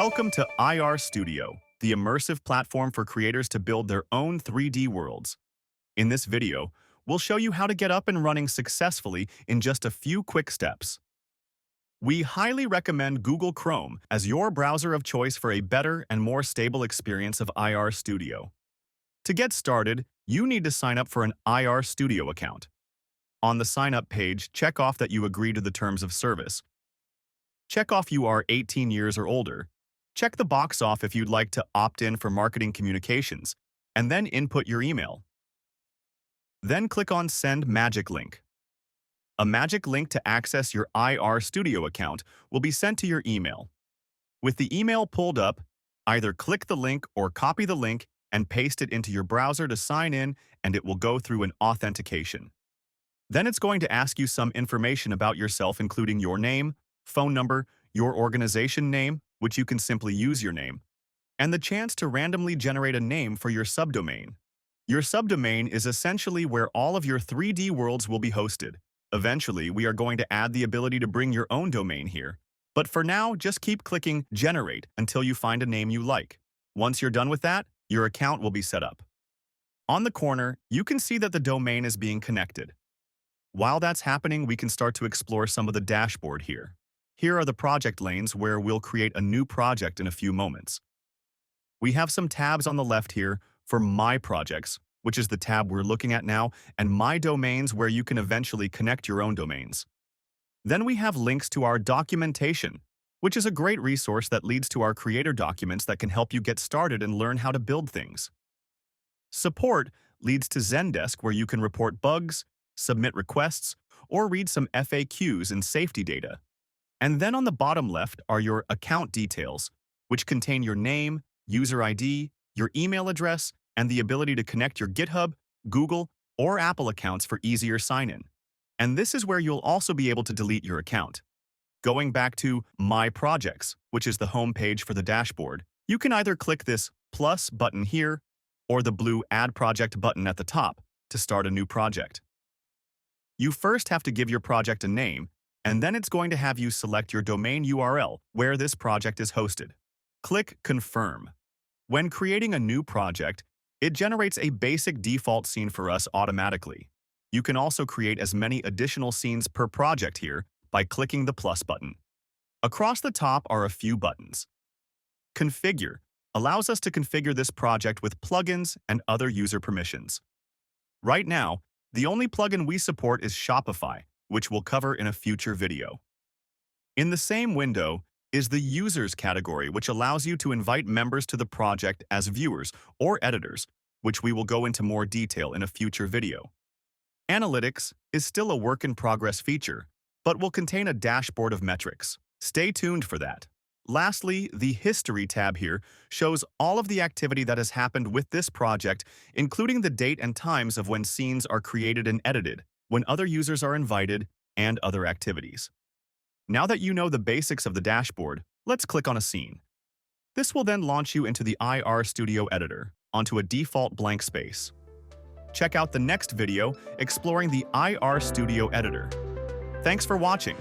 Welcome to IR Studio, the immersive platform for creators to build their own 3D worlds. In this video, we'll show you how to get up and running successfully in just a few quick steps. We highly recommend Google Chrome as your browser of choice for a better and more stable experience of IR Studio. To get started, you need to sign up for an IR Studio account. On the sign-up page, check off that you agree to the terms of service. Check off you are 18 years or older. Check the box off if you'd like to opt in for marketing communications, and then input your email. Then click on Send Magic Link. A magic link to access your IR Studio account will be sent to your email. With the email pulled up, either click the link or copy the link and paste it into your browser to sign in, and it will go through an authentication. Then it's going to ask you some information about yourself, including your name, phone number, your organization name, which you can simply use your name, and the chance to randomly generate a name for your subdomain. Your subdomain is essentially where all of your 3D worlds will be hosted. Eventually, we are going to add the ability to bring your own domain here. But for now, just keep clicking Generate until you find a name you like. Once you're done with that, your account will be set up. On the corner, you can see that the domain is being connected. While that's happening, we can start to explore some of the dashboard here. Here are the project lanes where we'll create a new project in a few moments. We have some tabs on the left here for My Projects, which is the tab we're looking at now, and My Domains, where you can eventually connect your own domains. Then we have links to our documentation, which is a great resource that leads to our creator documents that can help you get started and learn how to build things. Support leads to Zendesk, where you can report bugs, submit requests, or read some FAQs and safety data. And then on the bottom left are your account details, which contain your name, user ID, your email address, and the ability to connect your GitHub, Google, or Apple accounts for easier sign-in. And this is where you'll also be able to delete your account. Going back to My Projects, which is the home page for the dashboard, you can either click this plus button here or the blue Add Project button at the top to start a new project. You first have to give your project a name, and then it's going to have you select your domain URL where this project is hosted. Click Confirm. When creating a new project, it generates a basic default scene for us automatically. You can also create as many additional scenes per project here by clicking the plus button. Across the top are a few buttons. Configure allows us to configure this project with plugins and other user permissions. Right now, the only plugin we support is Shopify, which we'll cover in a future video. In the same window is the Users category, which allows you to invite members to the project as viewers or editors, which we will go into more detail in a future video. Analytics is still a work-in-progress feature, but will contain a dashboard of metrics. Stay tuned for that. Lastly, the History tab here shows all of the activity that has happened with this project, including the date and times of when scenes are created and edited, when other users are invited, and other activities. Now that you know the basics of the dashboard, let's click on a scene. This will then launch you into the IR Studio editor, onto a default blank space. Check out the next video exploring the IR Studio editor. Thanks for watching.